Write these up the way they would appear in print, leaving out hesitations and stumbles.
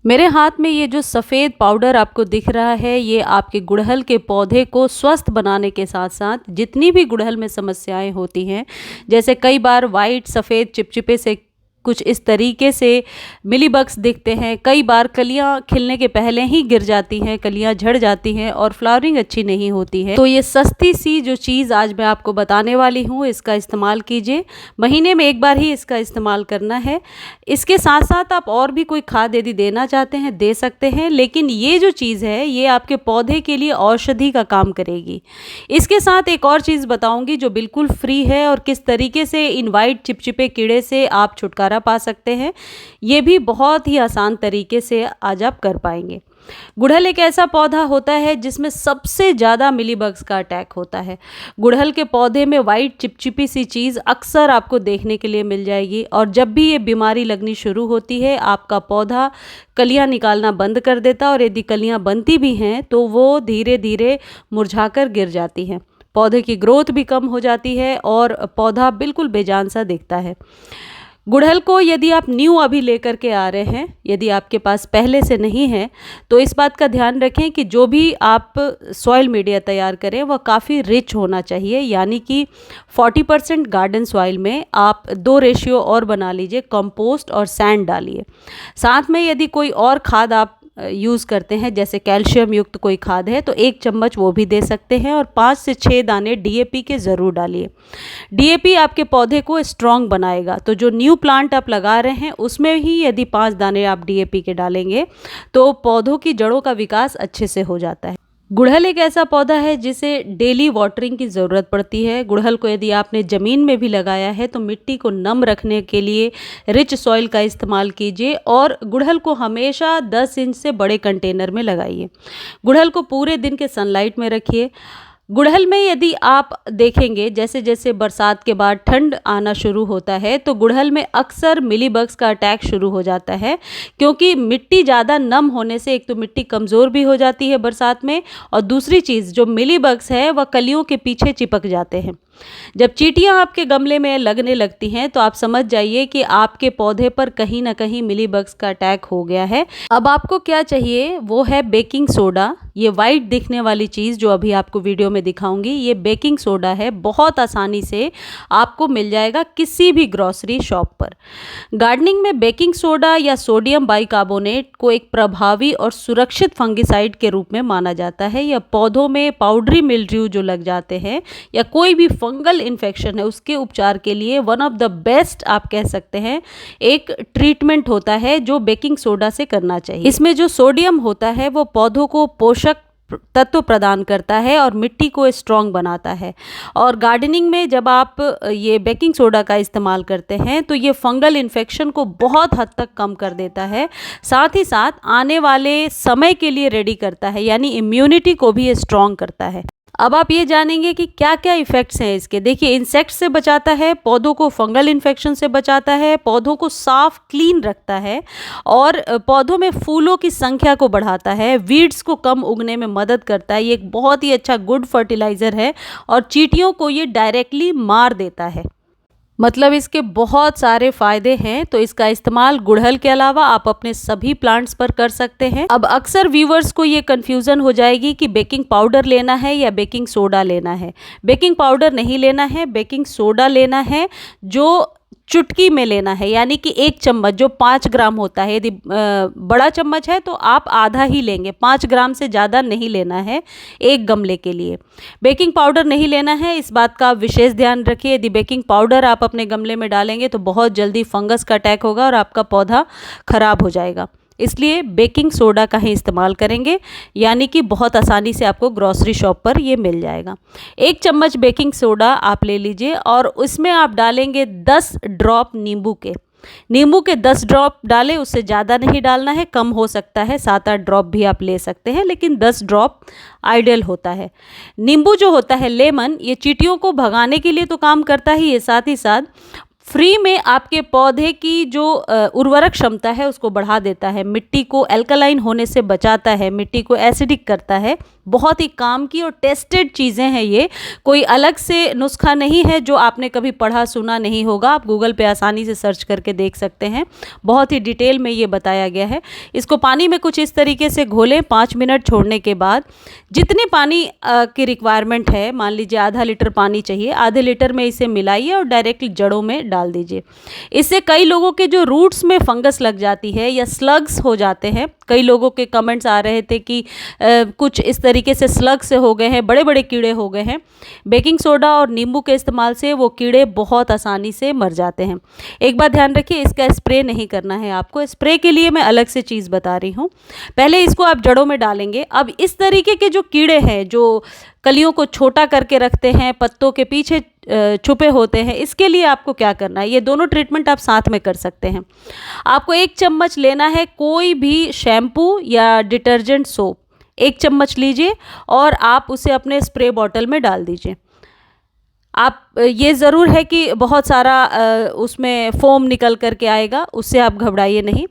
मेरे हाथ में ये जो सफ़ेद पाउडर आपको दिख रहा है, ये आपके गुड़हल के पौधे को स्वस्थ बनाने के साथ साथ जितनी भी गुड़हल में समस्याएं होती हैं, जैसे कई बार वाइट सफ़ेद चिपचिपे से कुछ इस तरीके से मिलीबग्स दिखते हैं, कई बार कलियां खिलने के पहले ही गिर जाती हैं, कलियां झड़ जाती हैं और फ्लावरिंग अच्छी नहीं होती है। तो ये सस्ती सी जो चीज़ आज मैं आपको बताने वाली हूँ, इसका इस्तेमाल कीजिए। महीने में एक बार ही इसका इस्तेमाल करना है। इसके साथ साथ आप और भी कोई खाद यदि देना चाहते हैं दे सकते हैं, लेकिन ये जो चीज़ है ये आपके पौधे के लिए औषधि का काम करेगी। इसके साथ एक और चीज़ बताऊंगी जो बिल्कुल फ्री है और किस तरीके से इन वाइट चिपचिपे कीड़े से आप छुटकारा पा सकते हैं। ये भी बहुत ही आसान तरीके से आज आप कर पाएंगे। गुड़हल एक ऐसा पौधा होता है जिसमें सबसे ज़्यादा मिलीबग्स का अटैक होता है। गुड़हल के पौधे में वाइट चिपचिपी सी चीज़ अक्सर आपको देखने के लिए मिल जाएगी और जब भी ये बीमारी लगनी शुरू होती है आपका पौधा कलियां निकालना बंद कर देता है और यदि कलियां बनती भी हैं तो वो धीरे धीरे मुरझाकर गिर जाती हैं। पौधे की ग्रोथ भी कम हो जाती है और पौधा बिल्कुल बेजान सा दिखता है। गुड़हल को यदि आप न्यू अभी लेकर के आ रहे हैं, यदि आपके पास पहले से नहीं है, तो इस बात का ध्यान रखें कि जो भी आप सॉइल मीडिया तैयार करें वह काफ़ी रिच होना चाहिए, यानी कि 40% गार्डन सॉइल में आप 2 रेशियो और बना लीजिए, कंपोस्ट और सैंड डालिए। साथ में यदि कोई और खाद आप यूज़ करते हैं, जैसे कैल्शियम युक्त कोई खाद है, तो 1 चम्मच वो भी दे सकते हैं और 5 से 6 दाने डीएपी के ज़रूर डालिए। डीएपी आपके पौधे को स्ट्रॉन्ग बनाएगा। तो जो न्यू प्लांट आप लगा रहे हैं उसमें ही यदि 5 दाने आप डीएपी के डालेंगे तो पौधों की जड़ों का विकास अच्छे से हो जाता है। गुड़हल एक ऐसा पौधा है जिसे डेली वाटरिंग की ज़रूरत पड़ती है। गुड़हल को यदि आपने ज़मीन में भी लगाया है तो मिट्टी को नम रखने के लिए रिच सॉइल का इस्तेमाल कीजिए और गुड़हल को हमेशा 10 इंच से बड़े कंटेनर में लगाइए। गुड़हल को पूरे दिन के सनलाइट में रखिए। गुड़हल में यदि आप देखेंगे जैसे जैसे बरसात के बाद ठंड आना शुरू होता है तो गुड़हल में अक्सर मिलीबग्स का अटैक शुरू हो जाता है, क्योंकि मिट्टी ज़्यादा नम होने से एक तो मिट्टी कमज़ोर भी हो जाती है बरसात में और दूसरी चीज़ जो मिलीबग्स है वह कलियों के पीछे चिपक जाते हैं। जब चींटियां आपके गमले में लगने लगती हैं तो आप समझ जाइए कि आपके पौधे पर कहीं ना कहीं मिलीबग्स का अटैक हो गया है। अब आपको क्या चाहिए, वो है बेकिंग सोडा। ये वाइट दिखने वाली चीज़ जो अभी आपको वीडियो में दिखाऊंगी ये बेकिंग सोडा है। बहुत आसानी से आपको मिल जाएगा किसी भी ग्रॉसरी शॉप पर। गार्डनिंग में बेकिंग सोडा या सोडियम बाइकार्बोनेट को एक प्रभावी और सुरक्षित फंगिसाइड के रूप में माना जाता है। यह पौधों में पाउडरी मिल्ड्यू जो लग जाते हैं या कोई भी फंगल इन्फेक्शन है उसके उपचार के लिए वन ऑफ द बेस्ट आप कह सकते हैं एक ट्रीटमेंट होता है जो बेकिंग सोडा से करना चाहिए। इसमें जो सोडियम होता है वो पौधों को पोषक तत्व प्रदान करता है और मिट्टी को स्ट्रॉन्ग बनाता है। और गार्डनिंग में जब आप ये बेकिंग सोडा का इस्तेमाल करते हैं तो ये फंगल इन्फेक्शन को बहुत हद तक कम कर देता है, साथ ही साथ आने वाले समय के लिए रेडी करता है, यानी इम्यूनिटी को भी स्ट्रॉन्ग करता है। अब आप ये जानेंगे कि क्या क्या इफ़ेक्ट्स हैं इसके। देखिए, इंसेक्ट से बचाता है, पौधों को फंगल इन्फेक्शन से बचाता है, पौधों को साफ क्लीन रखता है और पौधों में फूलों की संख्या को बढ़ाता है, वीड्स को कम उगने में मदद करता है। ये एक बहुत ही अच्छा गुड फर्टिलाइज़र है और चींटियों को ये डायरेक्टली मार देता है। मतलब इसके बहुत सारे फ़ायदे हैं। तो इसका इस्तेमाल गुड़हल के अलावा आप अपने सभी प्लांट्स पर कर सकते हैं। अब अक्सर व्यूवर्स को ये कन्फ्यूज़न हो जाएगी कि बेकिंग पाउडर लेना है या बेकिंग सोडा लेना है। बेकिंग पाउडर नहीं लेना है, बेकिंग सोडा लेना है जो चुटकी में लेना है, यानी कि 1 चम्मच जो 5 ग्राम होता है। यदि बड़ा चम्मच है तो आप आधा ही लेंगे, 5 ग्राम से ज़्यादा नहीं लेना है एक गमले के लिए। बेकिंग पाउडर नहीं लेना है, इस बात का आप विशेष ध्यान रखिए। यदि बेकिंग पाउडर आप अपने गमले में डालेंगे तो बहुत जल्दी फंगस का अटैक होगा और आपका पौधा खराब हो जाएगा। इसलिए बेकिंग सोडा का ही इस्तेमाल करेंगे, यानी कि बहुत आसानी से आपको ग्रॉसरी शॉप पर ये मिल जाएगा। 1 चम्मच बेकिंग सोडा आप ले लीजिए और उसमें आप डालेंगे 10 ड्रॉप नींबू के। नींबू के 10 ड्रॉप डालें, उससे ज़्यादा नहीं डालना है, कम हो सकता है, 7-8 ड्रॉप भी आप ले सकते हैं, लेकिन 10 ड्रॉप आइडियल होता है। नींबू जो होता है लेमन, ये चींटियों को भगाने के लिए तो काम करता ही है, साथ ही साथ फ्री में आपके पौधे की जो उर्वरक क्षमता है उसको बढ़ा देता है, मिट्टी को अल्कलाइन होने से बचाता है, मिट्टी को एसिडिक करता है। बहुत ही काम की और टेस्टेड चीज़ें हैं ये, कोई अलग से नुस्खा नहीं है जो आपने कभी पढ़ा सुना नहीं होगा। आप गूगल पे आसानी से सर्च करके देख सकते हैं, बहुत ही डिटेल में ये बताया गया है। इसको पानी में कुछ इस तरीके से घोलें, 5 मिनट छोड़ने के बाद जितने पानी की रिक्वायरमेंट है, मान लीजिए आधा लीटर पानी चाहिए, आधे लीटर में इसे मिलाइए और डायरेक्टली जड़ों में डाल दीजिए। इससे कई लोगों के जो रूट्स में फंगस लग जाती है या स्लग्स हो जाते हैं, कई लोगों के कमेंट्स आ रहे थे कि कुछ इस तरीके से स्लग से हो गए हैं, बड़े बड़े कीड़े हो गए हैं। बेकिंग सोडा और नींबू के इस्तेमाल से वो कीड़े बहुत आसानी से मर जाते हैं। एक बात ध्यान रखिए, इसका स्प्रे नहीं करना है आपको। स्प्रे के लिए मैं अलग से चीज़ बता रही हूँ। पहले इसको आप जड़ों में डालेंगे। अब इस तरीके के जो कीड़े हैं जो कलियों को छोटा करके रखते हैं, पत्तों के पीछे छुपे होते हैं, इसके लिए आपको क्या करना है, ये दोनों ट्रीटमेंट आप साथ में कर सकते हैं। आपको 1 चम्मच लेना है कोई भी शैम्पू या डिटर्जेंट सोप, 1 चम्मच लीजिए और आप उसे अपने स्प्रे बॉटल में डाल दीजिए। आप ये ज़रूर है कि बहुत सारा उसमें फोम निकल करके आएगा, उससे आप घबराइए नहीं।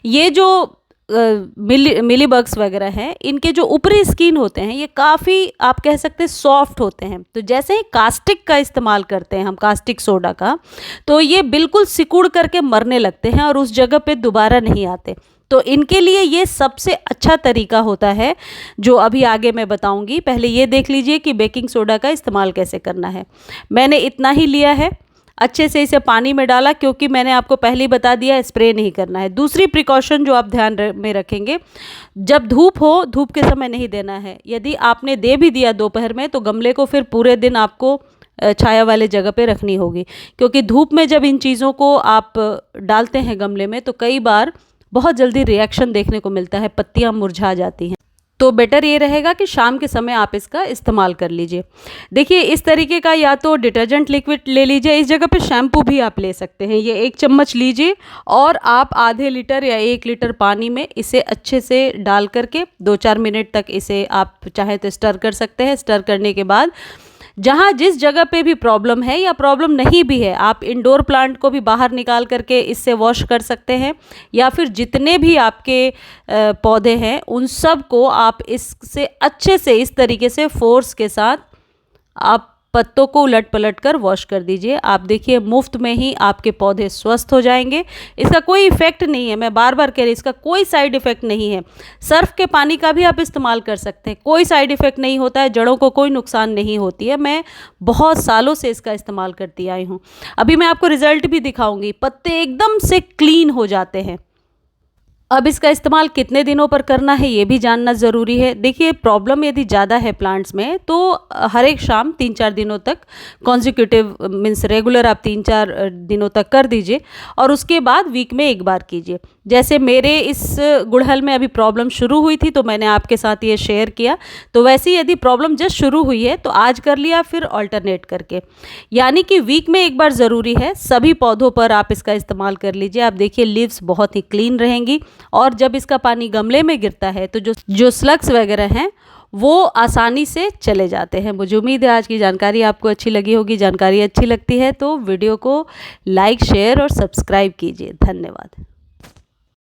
ये जो मिलीबग्स वगैरह हैं, इनके जो ऊपरी स्किन होते हैं ये काफ़ी आप कह सकते हैं सॉफ्ट होते हैं। तो जैसे ही कास्टिक का इस्तेमाल करते हैं हम, कास्टिक सोडा का, तो ये बिल्कुल सिकुड़ करके मरने लगते हैं और उस जगह पे दोबारा नहीं आते। तो इनके लिए ये सबसे अच्छा तरीका होता है जो अभी आगे मैं बताऊंगी। पहले ये देख लीजिए कि बेकिंग सोडा का इस्तेमाल कैसे करना है। मैंने इतना ही लिया है, अच्छे से इसे पानी में डाला, क्योंकि मैंने आपको पहले ही बता दिया स्प्रे नहीं करना है। दूसरी प्रिकॉशन जो आप ध्यान में रखेंगे, जब धूप हो, धूप के समय नहीं देना है। यदि आपने दे भी दिया दोपहर में तो गमले को फिर पूरे दिन आपको छाया वाले जगह पे रखनी होगी, क्योंकि धूप में जब इन चीज़ों को आप डालते हैं गमले में तो कई बार बहुत जल्दी रिएक्शन देखने को मिलता है, पत्तियां मुरझा जाती हैं। तो बेटर ये रहेगा कि शाम के समय आप इसका इस्तेमाल कर लीजिए। देखिए इस तरीके का या तो डिटर्जेंट लिक्विड ले लीजिए, इस जगह पे शैम्पू भी आप ले सकते हैं। ये 1 चम्मच लीजिए और आप आधे लीटर या 1 लीटर पानी में इसे अच्छे से डाल करके 2-4 मिनट तक इसे आप चाहे तो स्टर कर सकते हैं। स्टर करने के बाद जहाँ जिस जगह पे भी प्रॉब्लम है या प्रॉब्लम नहीं भी है, आप इंडोर प्लांट को भी बाहर निकाल करके इससे वॉश कर सकते हैं, या फिर जितने भी आपके पौधे हैं उन सब को आप इससे अच्छे से इस तरीके से फोर्स के साथ आप पत्तों को उलट पलट कर वॉश कर दीजिए। आप देखिए मुफ्त में ही आपके पौधे स्वस्थ हो जाएंगे। इसका कोई इफ़ेक्ट नहीं है, मैं बार बार कह रही हूँ, इसका कोई साइड इफ़ेक्ट नहीं है। सर्फ के पानी का भी आप इस्तेमाल कर सकते हैं, कोई साइड इफ़ेक्ट नहीं होता है, जड़ों को कोई नुकसान नहीं होती है। मैं बहुत सालों से इसका इस्तेमाल करती आई हूँ। अभी मैं आपको रिजल्ट भी दिखाऊंगी, पत्ते एकदम से क्लीन हो जाते हैं। अब इसका इस्तेमाल कितने दिनों पर करना है ये भी जानना ज़रूरी है। देखिए प्रॉब्लम यदि ज़्यादा है प्लांट्स में तो हर एक शाम 3-4 दिनों तक कॉन्जिक्यूटिव मीन्स रेगुलर आप 3-4 दिनों तक कर दीजिए और उसके बाद वीक में 1 बार कीजिए। जैसे मेरे इस गुड़हल में अभी प्रॉब्लम शुरू हुई थी तो मैंने आपके साथ ये शेयर किया, तो वैसे ही यदि प्रॉब्लम जस्ट शुरू हुई है तो आज कर लिया, फिर ऑल्टरनेट करके, यानी कि वीक में 1 बार ज़रूरी है। सभी पौधों पर आप इसका इस्तेमाल कर लीजिए। आप देखिए लीव्स बहुत ही क्लीन रहेंगी और जब इसका पानी गमले में गिरता है तो जो स्लग्स वगैरह हैं वो आसानी से चले जाते हैं। मुझे उम्मीद है आज की जानकारी आपको अच्छी लगी होगी। जानकारी अच्छी लगती है तो वीडियो को लाइक, शेयर और सब्सक्राइब कीजिए। धन्यवाद।